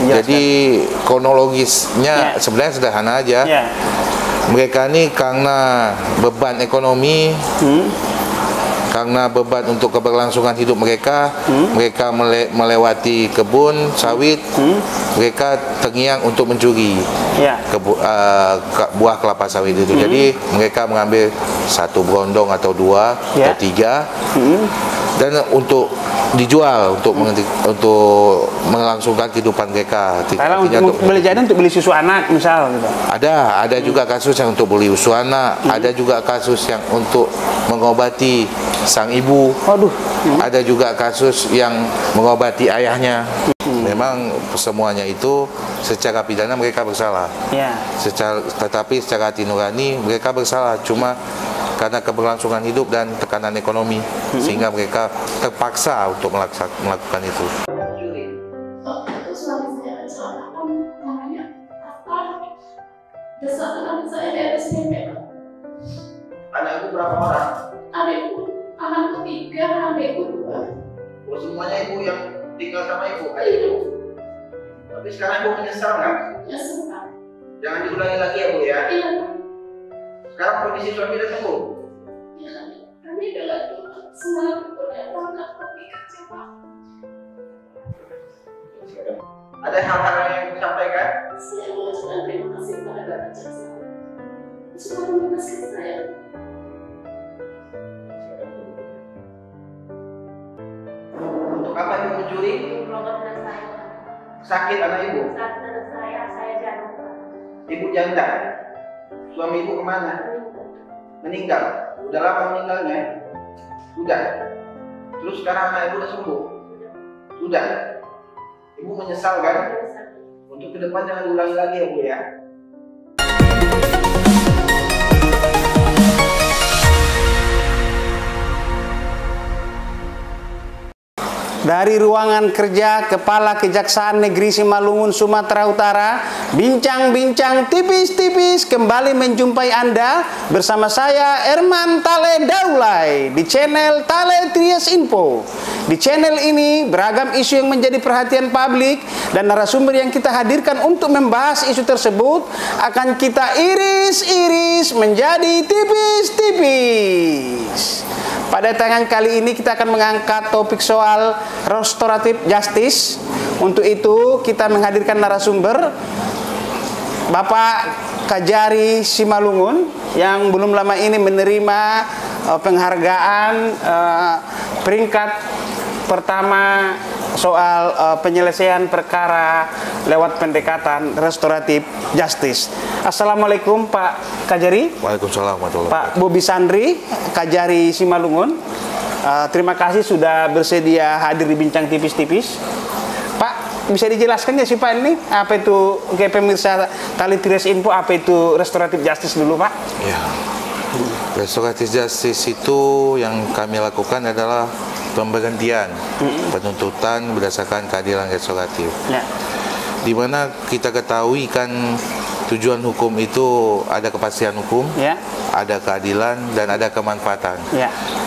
Jadi kronologisnya sebenarnya sederhana aja. Mereka ini karena beban ekonomi, karena beban untuk keberlangsungan hidup mereka, mereka melewati kebun sawit, mereka terngiang untuk mencuri buah kelapa sawit itu. Jadi mereka mengambil satu berondong atau dua atau tiga, dan untuk dijual untuk melangsungkan kehidupan mereka. Kalau untuk beli jadi untuk beli susu anak misal gitu. Ada juga kasus yang untuk beli susu anak, ada juga kasus yang untuk mengobati sang ibu. Ada juga kasus yang mengobati ayahnya. Memang semuanya itu secara pidana mereka bersalah. Tetapi secara hati nurani mereka bersalah, cuma karena keberlangsungan hidup dan tekanan ekonomi, sehingga mereka terpaksa untuk melakukan itu. Suami saya kecelakaan, namanya patah. Desakan saya di RSPP. Anak ibu berapa orang? Adikku, anakku 3, adikku 2. Semuanya ibu yang tinggal sama ibu? Iya. Tapi sekarang ibu menyesal nggak? Menyesal. Jangan diulangi lagi ya bu ya? Iya. Sekarang kondisi suami udah sembuh? Iya, kami udah semalam datang ke pergi kerja Pak. Ada hal-hal yang disampaikan? Saya mengucapkan terima kasih kepada Bapak Jaksa. Sudah membebaskan saya. Untuk apa ibu mencuri? Berobat saya. Sakit anak ibu? Sakit anak saya janda. Ibu janda? Suami ibu kemana? Meninggal? Udah lama meninggalnya? Sudah. Terus sekarang anak ibu udah sembuh? Sudah. Ibu menyesal kan? Untuk ke depan jangan diulangi lagi ya bu ya. Dari ruangan kerja Kepala Kejaksaan Negeri Simalungun, Sumatera Utara, bincang-bincang tipis-tipis kembali menjumpai Anda bersama saya Erman Tale Daulay di channel Tale Trias Info. Di channel ini beragam isu yang menjadi perhatian publik dan narasumber yang kita hadirkan untuk membahas isu tersebut akan kita iris-iris menjadi tipis-tipis. Pada tayangan kali ini kita akan mengangkat topik soal restoratif justice. Untuk itu kita menghadirkan narasumber Bapak Kajari Simalungun yang belum lama ini menerima penghargaan peringkat pertama soal penyelesaian perkara lewat pendekatan restoratif justice. Assalamualaikum Pak Kajari. Waalaikumsalam warahmatullahi wabarakatuh. Pak Bobi Sandri, Kajari Simalungun. Terima kasih sudah bersedia hadir di bincang tipis-tipis. Pak, bisa dijelaskan ya sih Pak ini apa itu, oke pemirsa Tale Trias Info, apa itu restoratif justice dulu Pak? Ya. Restoratif justice itu yang kami lakukan adalah pemberhentian penuntutan berdasarkan keadilan restoratif. Di mana kita ketahui kan tujuan hukum itu ada kepastian hukum, ada keadilan dan ada kemanfaatan.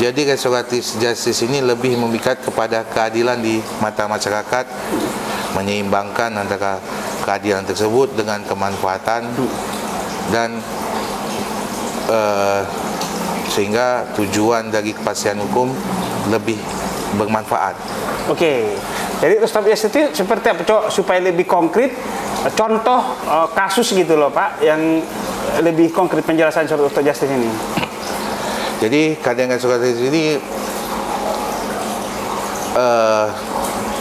Jadi restoratif justice ini lebih memikat kepada keadilan di mata masyarakat, menyeimbangkan antara keadilan tersebut dengan kemanfaatan dan sehingga tujuan dari kepastian hukum lebih bermanfaat. Oke, jadi restoratif justice itu seperti apa Cok, supaya lebih konkret, contoh kasus gitu loh Pak, yang lebih konkret penjelasan restoratif justice ini. Jadi keadilan restoratif ini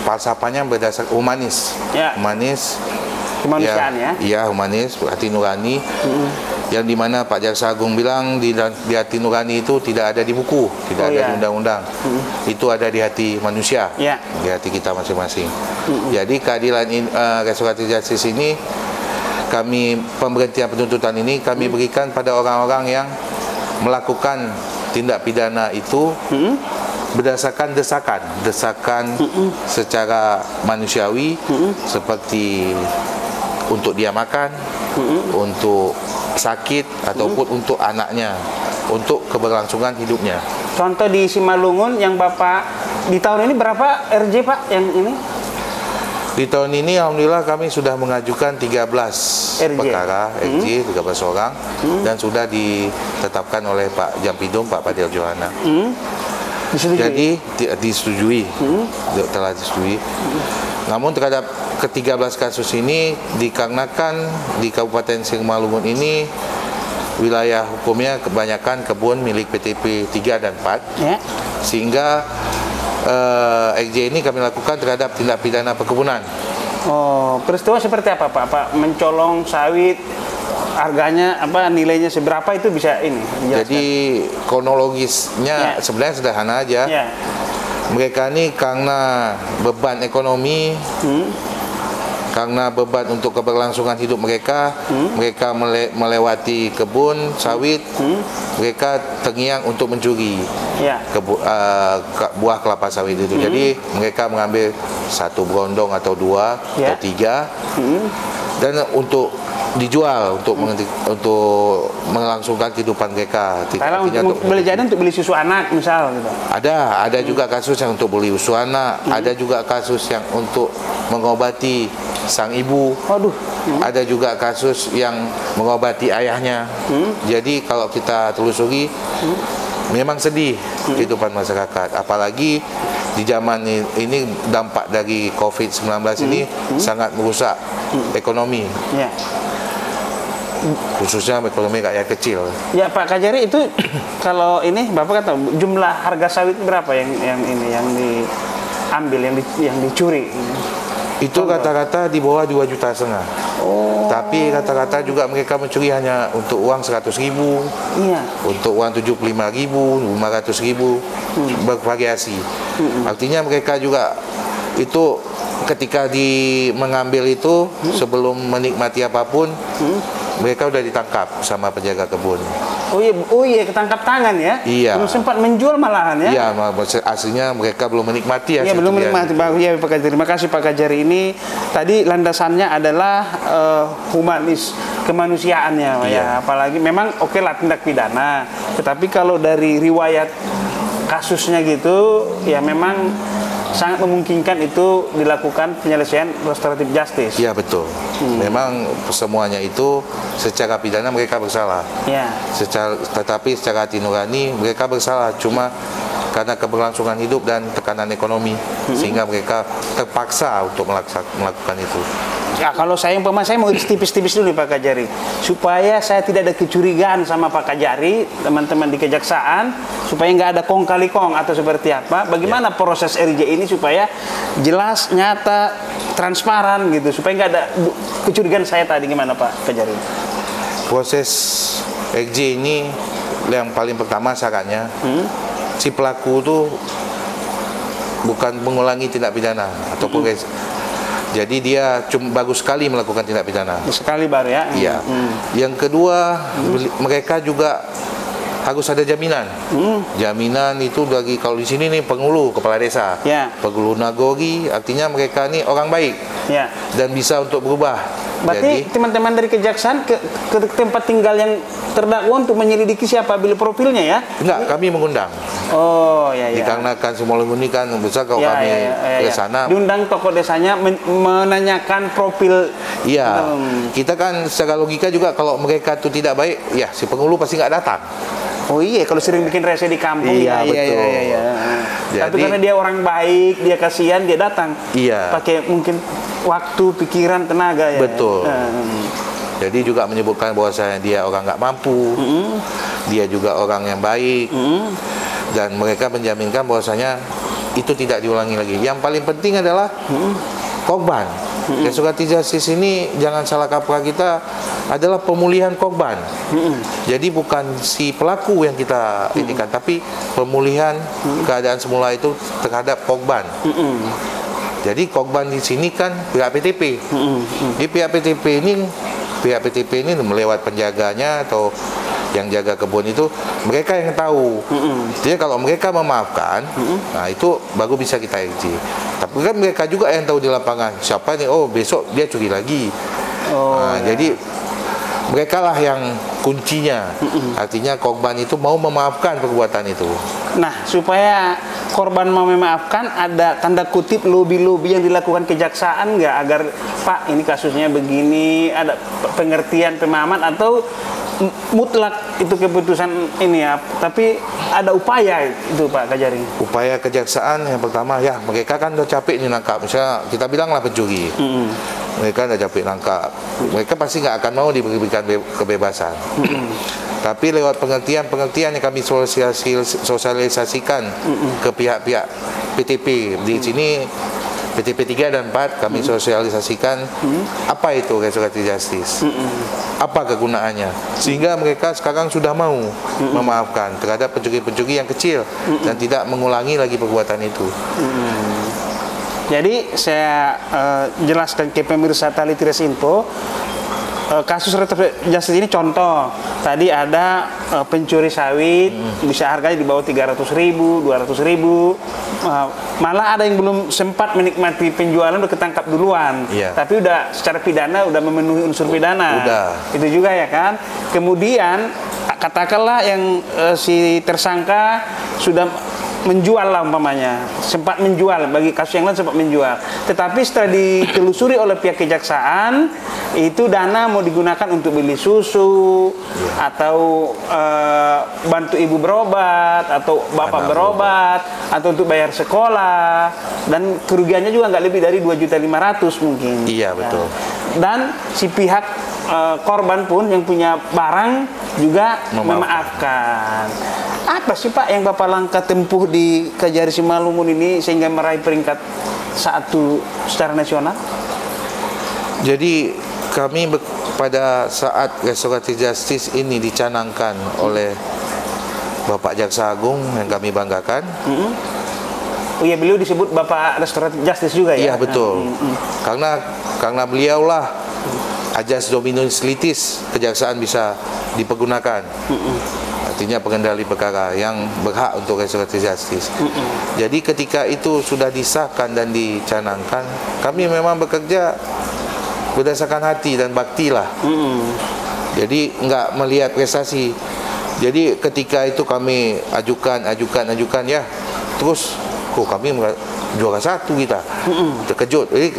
falsafahnya berdasar humanis, humanis, kemanusiaan ya, humanis, hati nurani. Yang dimana Pak Jaksa Agung bilang di hati nurani itu tidak ada di buku, tidak ada di undang-undang, itu ada di hati manusia, di hati kita masing-masing. Jadi keadilan restoratif justice ini kami, pemberhentian penuntutan ini kami berikan pada orang-orang yang melakukan tindak pidana itu berdasarkan desakan secara manusiawi, seperti untuk dia makan, untuk sakit, ataupun untuk anaknya, untuk keberlangsungan hidupnya. Contoh di Simalungun yang Bapak di tahun ini berapa RJ Pak yang ini? Di tahun ini alhamdulillah kami sudah mengajukan 13 perkara RJ, 13 orang dan sudah ditetapkan oleh Pak Jampidum, Pak Padil Johana. Jadi disetujui, telah disetujui. Namun terhadap ke-13 kasus ini dikarenakan di Kabupaten Simalungun ini wilayah hukumnya kebanyakan kebun milik PTP 3 dan 4, sehingga XJ ini kami lakukan terhadap tindak pidana perkebunan. Oh, peristiwa seperti apa Pak? Pak mencolong sawit, harganya apa, nilainya seberapa itu bisa ini dijelaskan? Jadi kronologisnya sebenarnya sederhana aja. Mereka ini karena beban ekonomi, karena beban untuk keberlangsungan hidup mereka, mereka melewati kebun sawit, mereka terngiang untuk mencuri buah kelapa sawit itu. Jadi mereka mengambil 1 berondong atau 2 atau 3 dan untuk dijual untuk melangsungkan kehidupan mereka. Kalau untuk beli jadi untuk beli susu anak misal gitu. Ada juga kasus yang untuk beli susu anak, ada juga kasus yang untuk mengobati sang ibu. Ada juga kasus yang mengobati ayahnya. Jadi kalau kita telusuri memang sedih kehidupan masyarakat, apalagi di zaman ini dampak dari COVID-19 ini sangat merusak ekonomi. Khususnya ekonomi rakyat kecil. Ya Pak Kajari, itu kalau ini Bapak kata jumlah harga sawit berapa yang diambil, yang dicuri? Itu rata-rata di bawah 2,5 juta. Tapi rata-rata juga mereka mencuri hanya untuk uang 100.000, untuk uang 75.000, 500.000, bervariasi. Artinya mereka juga itu ketika mengambil itu sebelum menikmati apapun, mereka udah ditangkap sama penjaga kebun. Oh iya, ketangkap tangan ya? Iya. Belum sempat menjual malahan ya? Iya, aslinya mereka belum menikmati. Iya, belum menikmati. Ya, Pak Kajari. Terima kasih Pak Kajari. Ini tadi landasannya adalah humanis, kemanusiaannya ya. Apalagi memang oke lah tindak pidana, tetapi kalau dari riwayat kasusnya gitu ya memang sangat memungkinkan itu dilakukan penyelesaian restoratif justice. Iya betul. Memang semuanya itu secara pidana mereka bersalah. Tetapi secara hati nurani mereka bersalah, cuma karena keberlangsungan hidup dan tekanan ekonomi sehingga mereka terpaksa untuk melakukan itu. Ya, kalau saya mau tipis-tipis dulu Pak Kajari, supaya saya tidak ada kecurigaan sama Pak Kajari, teman-teman di kejaksaan, supaya nggak ada kong kali kong atau seperti apa. Bagaimana proses RJ ini supaya jelas, nyata, transparan gitu, supaya nggak ada kecurigaan saya tadi. Gimana Pak Kajari? Proses RJ ini yang paling pertama syaratnya si pelaku itu bukan mengulangi tindak pidana ataupun jadi dia cuma bagus sekali melakukan tindak pidana. Sekali baru ya? Iya. Yang kedua, mereka juga harus ada jaminan. Jaminan itu dari, kalau di sini nih penghulu kepala desa, penghulu nagori, artinya mereka ini orang baik dan bisa untuk berubah. Berarti teman-teman dari kejaksaan ke tempat tinggal yang terdakwa untuk menyelidiki siapa, beli profilnya ya? Enggak, kami mengundang. Oh iya. Dikarenakan Simalungun ini kan besar, kalau kami ke sana diundang tokoh desanya menanyakan profil. Iya. Kita kan secara logika juga kalau mereka itu tidak baik, ya si penghulu pasti nggak datang. Oh iya, kalau sering bikin rese di kampung. Iya, betul. Tapi karena dia orang baik, dia kasihan, dia datang. Iya. Pakai mungkin waktu, pikiran, tenaga ya. Betul. Jadi juga menyebutkan bahwasanya dia orang nggak mampu, dia juga orang yang baik, dan mereka menjaminkan bahwasanya itu tidak diulangi lagi. Yang paling penting adalah korban. Restoratif justice ini jangan salah kaprah kita, adalah pemulihan korban. Jadi bukan si pelaku yang kita inikan, tapi pemulihan keadaan semula itu terhadap korban. Jadi korban di sini kan pihak PTP. Di pihak PTP ini melewat penjaganya atau yang jaga kebun itu, mereka yang tahu. Jadi kalau mereka memaafkan, nah itu baru bisa kita RJ. Tapi kan mereka juga yang tahu di lapangan siapa nih, oh besok dia curi lagi. Jadi mereka lah yang kuncinya. Artinya korban itu mau memaafkan perbuatan itu. Nah, supaya korban mau memaafkan, ada tanda kutip lobby-lobby yang dilakukan kejaksaan nggak agar Pak ini kasusnya begini, ada pengertian pemahaman, atau mutlak itu keputusan ini ya, tapi ada upaya itu Pak Kajari? Upaya kejaksaan yang pertama ya, mereka kan udah capek nih nangkap, misalnya kita bilanglah pencuri, mereka udah capek nangkap, mereka pasti nggak akan mau diberikan kebebasan. Tapi lewat pengertian yang kami sosialisasikan ke pihak-pihak PTP di sini, PTP 3 dan 4 kami sosialisasikan apa itu restoratif justice, apa kegunaannya, sehingga mereka sekarang sudah mau memaafkan terhadap pencuri-pencuri yang kecil dan tidak mengulangi lagi perbuatan itu. Jadi saya jelaskan ke pemirsa Tali Tires Info, kasus restoratif justice ini contoh. Tadi ada pencuri sawit, bisa harganya di bawah 300.000, 200.000. Malah ada yang belum sempat menikmati penjualan udah ketangkap duluan. Tapi udah secara pidana udah memenuhi unsur pidana. Itu juga ya kan. Kemudian katakanlah yang si tersangka sudah menjual lah umpamanya, sempat menjual, bagi kasus yang lain sempat menjual, tetapi setelah ditelusuri oleh pihak kejaksaan itu dana mau digunakan untuk beli susu atau bantu ibu berobat atau bapak berobat atau untuk bayar sekolah, dan kerugiannya juga nggak lebih dari 2.500.000 mungkin. Iya betul. Dan si pihak korban pun yang punya barang juga memaafkan. Apa sih Pak yang Bapak langkah tempuh di Kajari Simalungun ini sehingga meraih peringkat 1 secara nasional? Jadi kami pada saat restoratif justice ini dicanangkan oleh Bapak Jaksa Agung yang kami banggakan. Oh iya, beliau disebut Bapak restoratif justice juga ya? Iya betul. Karena beliaulah ajas dominus litis kejaksaan bisa dipergunakan. Artinya pengendali perkara yang berhak untuk restoratif justice. Jadi ketika itu sudah disahkan dan dicanangkan, kami memang bekerja berdasarkan hati dan bakti lah. Jadi enggak melihat prestasi. Jadi ketika itu kami ajukan ya, terus kok kami juara 1 kita. Terkejut. Jadi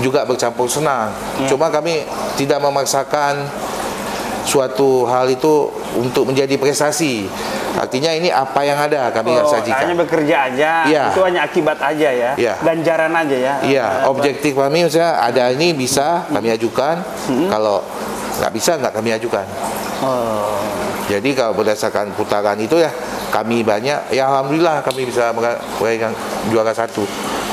juga bercampur senang. Cuma kami tidak memaksakan suatu hal itu untuk menjadi prestasi. Artinya ini apa yang ada kami sajikan. Hanya bekerja aja, itu hanya akibat aja ya, ganjaran aja ya. Iya, objektif kami misalnya ada ini bisa kami ajukan, kalau nggak bisa nggak kami ajukan. Jadi kalau berdasarkan putaran itu ya kami banyak, ya alhamdulillah kami bisa meraih juara 1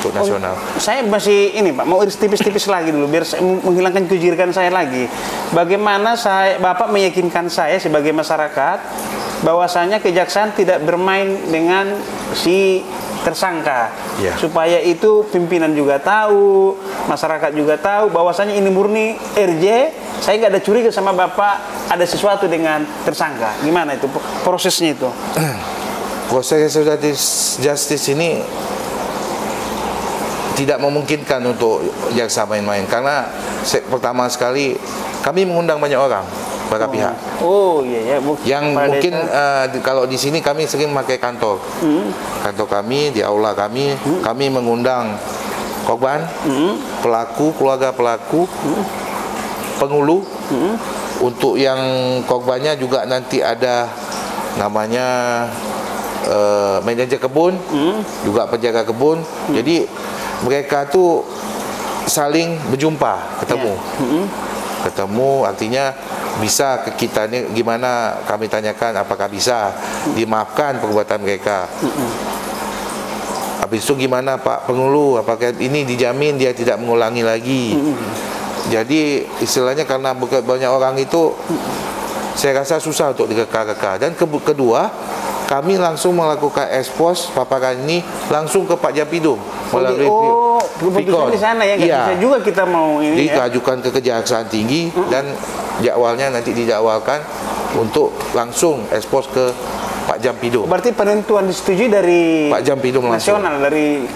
untuk nasional. Saya masih ini Pak, mau iris tipis-tipis lagi dulu biar saya menghilangkan kejirikan saya lagi. Bagaimana Bapak meyakinkan saya sebagai masyarakat bahwasanya kejaksaan tidak bermain dengan si tersangka, supaya itu pimpinan juga tahu, masyarakat juga tahu bahwasanya ini murni RJ. Saya nggak ada curiga sama Bapak ada sesuatu dengan tersangka. Gimana itu prosesnya itu? Proses restoratif justice ini tidak memungkinkan untuk jaksa main-main, karena pertama sekali kami mengundang banyak orang, para pihak. Yang mungkin kalau di sini kami sering pakai kantor kami, di aula kami, kami mengundang korban, pelaku, keluarga pelaku, penghulu. Untuk yang korbannya juga nanti ada namanya manajer kebun, juga penjaga kebun. Jadi mereka tuh saling berjumpa, ketemu. Ketemu artinya bisa ke kita ini gimana, kami tanyakan apakah bisa dimaafkan perbuatan mereka. Habis itu gimana Pak penghulu, apakah ini dijamin dia tidak mengulangi lagi. Jadi istilahnya karena banyak orang itu saya rasa susah untuk direka-reka. Dan kedua, kami langsung melakukan ekspos paparan ini langsung ke Pak Jampidum melalui keputusan di sana ya, bisa juga kita mau ini diajukan ke Kejaksaan Tinggi dan jadwalnya nanti dijadwalkan untuk langsung ekspos ke Pak Jampidum. Berarti penentuan disetujui dari Pak Jampidum nasional, dari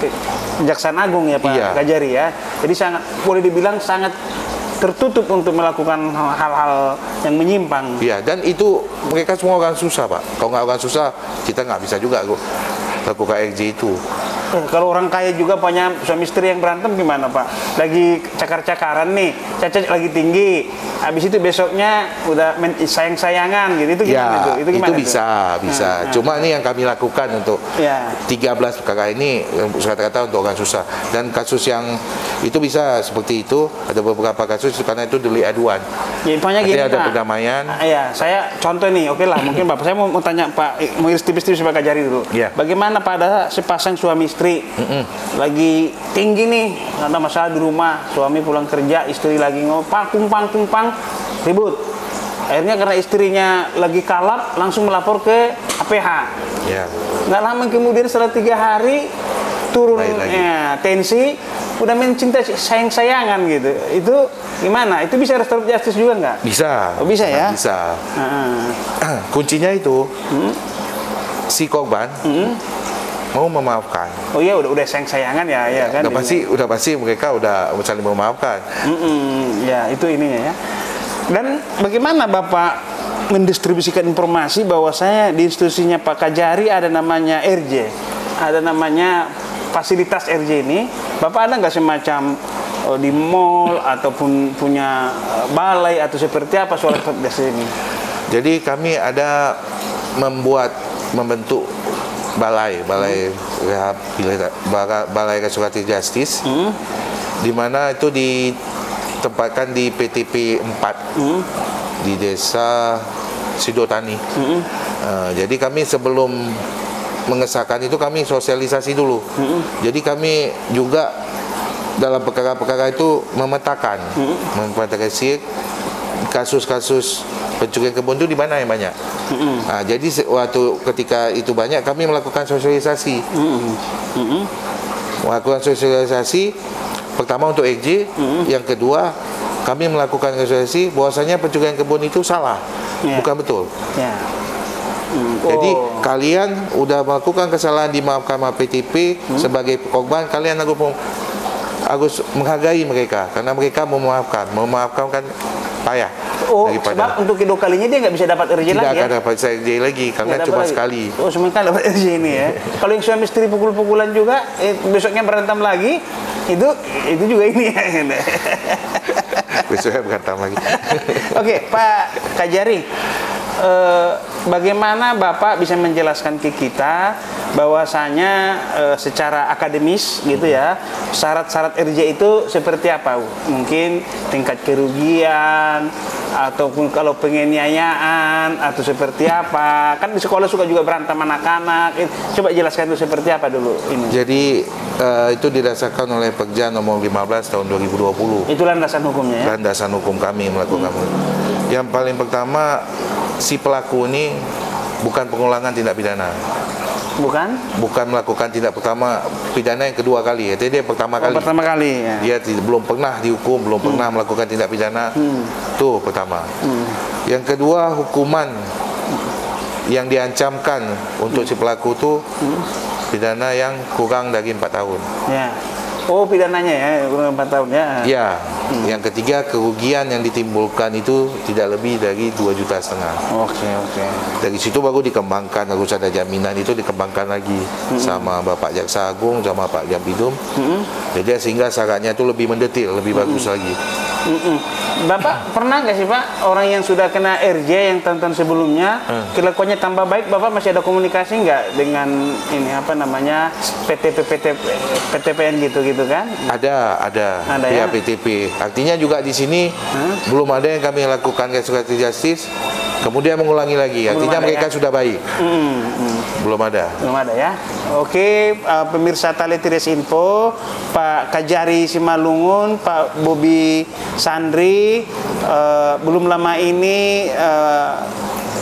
Kejaksaan Agung ya Pak Kajari ya. Jadi sangat boleh dibilang sangat tertutup untuk melakukan hal-hal yang menyimpang. Iya, dan itu mereka semua orang susah, Pak. Kalau nggak orang susah, kita nggak bisa juga lakukan RJ itu. Kalau orang kaya juga punya suami istri yang berantem gimana, Pak? Lagi cakar-cakaran nih, cacat lagi tinggi. Habis itu besoknya udah sayang-sayangan gitu. Itu gimana ya, itu? Gimana itu bisa. Cuma ini yang kami lakukan untuk 13 perkara ini kata-kata untuk orang susah. Dan kasus yang itu bisa seperti itu, ada beberapa kasus karena itu delik aduan. Ya, gini, ada perdamaian. Ya, saya contoh nih, oke lah, mungkin Bapak saya mau tanya Pak, mau iris tipis-tipis Pak Kajari dulu. Ya. Bagaimana pada sepasang suami istri lagi tinggi nih, ada masalah di rumah, suami pulang kerja, istri lagi pang ribut. Akhirnya karena istrinya lagi kalap, langsung melapor ke APH. Ya. Nggak lama kemudian setelah 3 hari turun tensi, udah mencinta sayang-sayangan gitu. Itu gimana? Itu bisa restoratif justice juga nggak? Bisa. Oh, bisa ya? Bisa. Kuncinya itu si korban mau memaafkan. Oh iya, udah sayang-sayangan ya kan. Udah pasti mereka udah saling memaafkan. Ya, itu ininya ya. Dan bagaimana Bapak mendistribusikan informasi bahwasanya di institusinya Pak Kajari ada namanya RJ, ada namanya fasilitas RJ ini. Bapak ada nggak semacam di mall ataupun punya balai atau seperti apa soal fasilitas ini? Jadi kami ada membentuk balai restoratif justice, di mana itu ditempatkan di PTP 4 di desa Sidotani. Jadi kami sebelum mengesahkan itu kami sosialisasi dulu. Jadi kami juga dalam perkara-perkara itu memetakan kasus-kasus pencurian kebun itu di mana yang banyak. Jadi waktu ketika itu banyak kami melakukan sosialisasi. Melakukan sosialisasi pertama untuk EJ, yang kedua kami melakukan sosialisasi bahwasanya pencurian kebun itu salah, bukan betul. Jadi kalian udah melakukan kesalahan di Mahkamah PTP sebagai korban, kalian harus menghargai mereka karena mereka memaafkan kan payah. Sebab untuk kedua kalinya dia nggak bisa dapat RJ lagi. Tidak akan dapat RJ lagi karena cuma sekali. Sementara dapat RJ ini ya. Kalau yang suami istri pukul-pukulan juga, besoknya berantem lagi, itu juga ini ya. Besoknya berantem lagi. Oke, Pak Kajari, bagaimana Bapak bisa menjelaskan ke kita bahwasanya secara akademis gitu ya, syarat-syarat RJ itu seperti apa? Mungkin tingkat kerugian ataupun kalau penganiayaan atau seperti apa? Kan di sekolah suka juga berantem anak-anak. Coba jelaskan itu seperti apa dulu ini. Jadi itu didasarkan oleh Perja nomor 15 tahun 2020. Itu landasan hukumnya ya? Landasan hukum kami melakukan. Yang paling pertama, si pelaku ini bukan pengulangan tindak pidana. Bukan melakukan tindak pertama pidana yang kedua kali. Jadi dia pertama kali. Ya. Dia belum pernah dihukum, belum pernah melakukan tindak pidana. Itu pertama. Yang kedua, hukuman yang diancamkan untuk si pelaku itu pidana yang kurang dari 4 tahun. Ya. Oh, pidananya ya, kurang 4 tahun ya. Ya. Yang ketiga, kerugian yang ditimbulkan itu tidak lebih dari 2,5 juta. Oke. Dari situ baru dikembangkan, harus ada jaminan, itu dikembangkan lagi sama Bapak Jaksa Agung sama Pak Jampidum. Jadi sehingga syaratnya itu lebih mendetil, lebih bagus lagi. Bapak pernah nggak sih Pak, orang yang sudah kena RJ yang tahun-tahun sebelumnya kelakuannya tambah baik, Bapak masih ada komunikasi nggak dengan ini apa namanya PTPN gitu kan? Ada ya? PTP. Artinya juga di sini belum ada yang kami lakukan restoratif justice kemudian mengulangi lagi. Artinya mereka sudah baik. Belum ada ya. Oke, pemirsa Talitres Info, Pak Kajari Simalungun, Pak Bobi Sandri, belum lama ini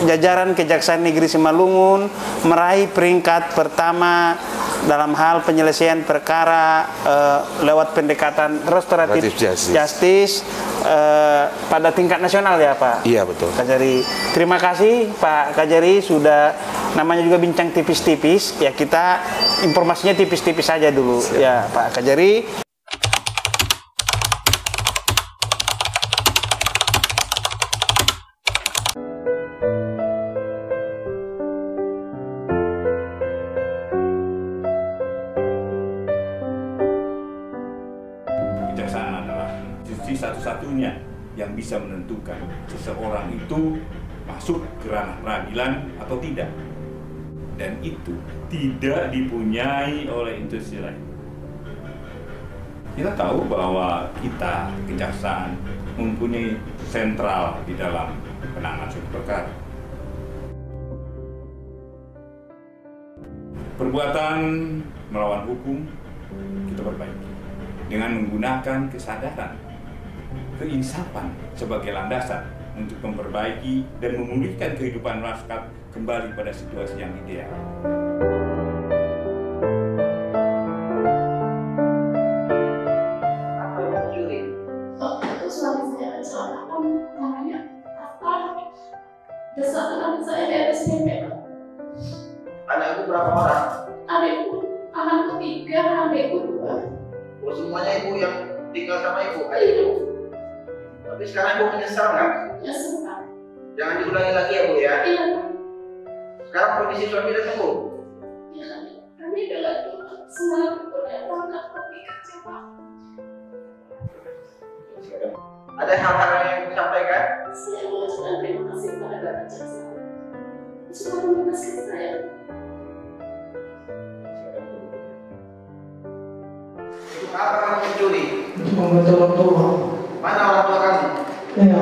jajaran Kejaksaan Negeri Simalungun meraih peringkat pertama dalam hal penyelesaian perkara lewat pendekatan restoratif justice pada tingkat nasional ya Pak? Iya betul. Kajari, terima kasih Pak Kajari sudah, namanya juga bincang tipis-tipis ya, kita informasinya tipis-tipis saja dulu. Siap. Ya Pak Kajari. yang bisa menentukan seseorang itu masuk ke ranah peradilan atau tidak. Dan itu tidak dipunyai oleh institusi lain. Kita tahu bahwa kita, kejaksaan, mempunyai sentral di dalam penanganan suatu perkara. Perbuatan melawan hukum kita perbaiki dengan menggunakan kesadaran, keinsafan sebagai landasan untuk memperbaiki dan memulihkan kehidupan masyarakat kembali pada situasi yang ideal. Apa yang mencuri? Waktu itu suami saya kecelakaan, tangannya patah. Desakan saya di atas bebek. Anak ibu berapa orang? Adikku, anakku 3, adikku 2. Oh, semuanya ibu yang tinggal sama ibu? Iya. Tapi sekarang ibu menyesal nggak? Ya sempat. Jangan diulangi lagi ya bu ya. Iya. Sekarang kondisi suami udah sembuh? Ya, kami dengan semalam itu datang nggak pergi kerja Pak. Ada hal-hal yang ibu sampaikan? Saya mengucapkan terima kasih kepada Bapak Jaksa. Sudah membebaskan saya. Untuk apa kamu mencuri? Membantu orang tua. Mana orang tua kamu? Iya,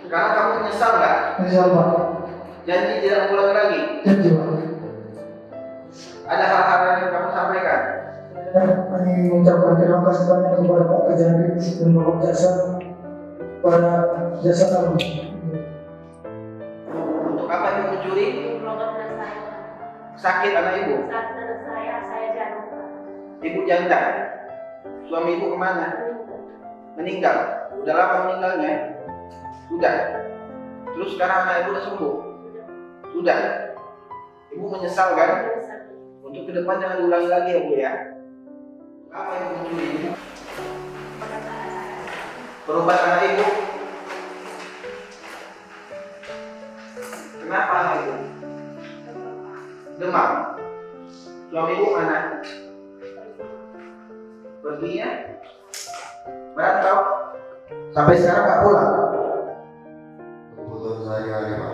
Sekarang kamu menyesal nggak? menyesal Pak. Janji tidak mengulangi lagi? Janji Pak. Ada hal-hal yang kamu sampaikan? Saya ingin mengucapkan terima kasih banyak kepada Pak Kejari dan Bapak Jaksa pada jasa kami. Untuk apa ibu mencuri? Berobat saya. Sakit anak ibu? Saat anak saya jatuh. Ibu janda? Suami ibu kemana? Meninggal? Udah lama meninggalnya? Sudah. Terus sekarang anak ibu udah sembuh? Sudah. Ibu menyesal kan? Untuk ke depan jangan diulangi lagi ya bu ya. Apa yang ibu mencuri? Berobat anak ibu? Kenapa anak ibu? Demam. Suami ibu mana? Perginya? Merantau? Sampai sekarang nggak pulang? Kebutuhan sehari-hari Pak.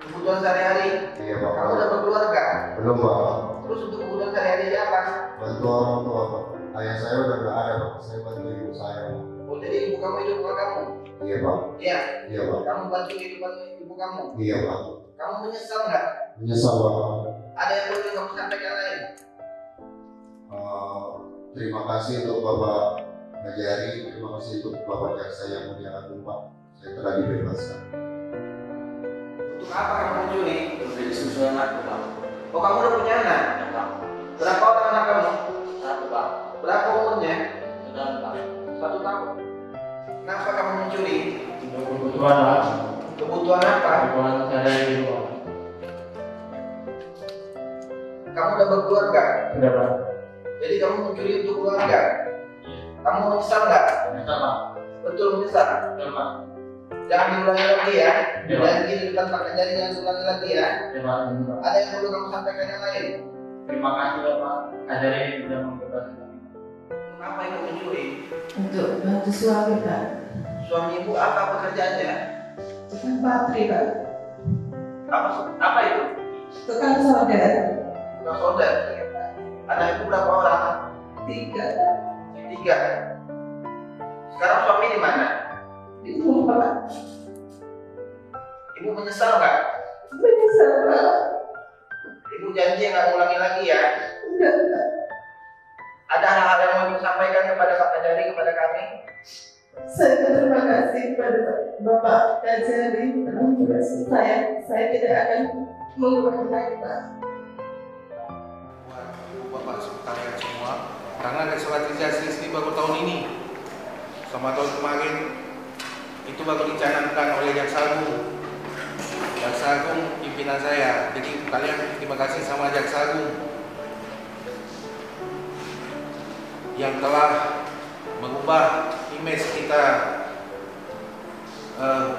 Kebutuhan sehari-hari? Iya Pak. Kamu udah berkeluarga? Belum Pak. Terus untuk kebutuhan sehari-hari apa? Bantu orang tua Pak. Ayah saya udah nggak ada Pak. Saya bantu ibu saya Pak. Oh jadi ibu kamu hidup sama kamu? Iya Pak. Iya. Iya Pak. Kamu bantu kehidupan ibu kamu? Iya Pak. Kamu menyesal nggak? Menyesal Pak. Ada yang perlu kamu sampaikan lain? Terima kasih untuk Bapak Najari. Terima kasih untuk Bapak Jaksa yang mulia agung Pak. Saya telah dibebaskan. Untuk apa kamu mencuri? Beli susu anak Pak. Oh kamu udah punya anak? Berapa orang anak kamu? 1 Pak. Berapa umurnya? Sudah Pak. 1 tahun. Kenapa kamu mencuri? Kebutuhan Pak. Kebutuhan apa? Kebutuhan sehari-hari Pak. Kamu udah berkeluarga? Sudah Pak. Jadi kamu mencuri untuk keluarga? Iya. Kamu menyesal nggak? Bisa Pak. Betul menyesal? Betul Pak. Jangan diulangi lagi ya. Iya. Janji di depan Pak Kejari jangan diulangi lagi ya. Terima kasih Pak. Ada yang perlu kamu sampaikan yang lain? Terima kasih Bapak Kajari sudah membebaskan kami. Kenapa ibu mencuri? Untuk bantu suami Pak. Suami ibu apa pekerjaannya? Tukang patri Pak. Apa itu? Tukang solder. Tukang solder. Anak ibu berapa orang? 3. 3. Sekarang suami di mana? Di rumah Pak. Ibu menyesal nggak? Menyesal Pak. Ibu janji nggak ulangi lagi ya? Enggak Pak. Ada hal-hal yang mau ibu sampaikan kepada Pak Kajari, kepada kami? Saya terima kasih kepada Bapak Kajari telah membebaskan saya. Saya tidak akan mengulangi lagi Pak. Buat Bapak sekalian semua, karena legislasi ini baru tahun ini, sama tahun kemarin itu baru dicanangkan oleh Jaksa Agung. Jaksa Agung pimpinan saya, jadi kalian terima kasih sama Jaksa Agung yang telah mengubah image kita.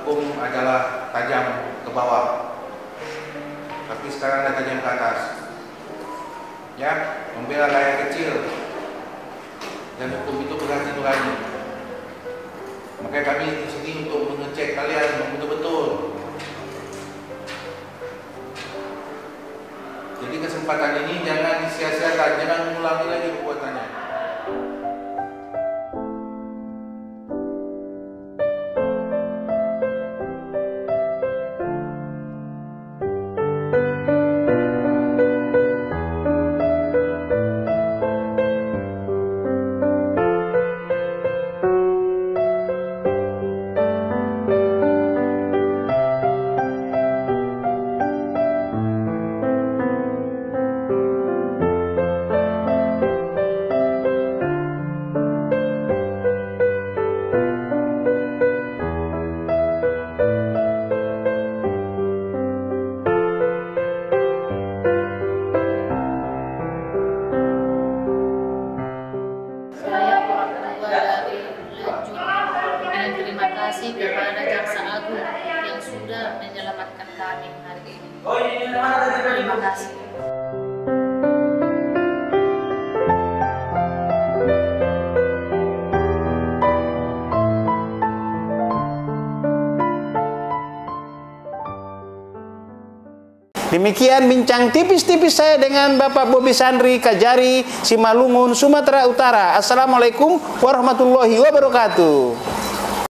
Hukum adalah tajam ke bawah, tapi sekarang ada tajam ke atas. Ya, membela rakyat kecil dan hukum itu berarti nurani. Makanya kami di sini untuk mengecek kalian betul-betul. Jadi kesempatan ini jangan disia-siakan, jangan mengulangi lagi perbuatannya. Kepada Jaksa Agung yang sudah menyelamatkan kami hari ini. Terima kasih. Demikian bincang tipis-tipis saya dengan Bapak Bobi Sandri, Kajari, Simalungun, Sumatera Utara. Assalamualaikum warahmatullahi wabarakatuh.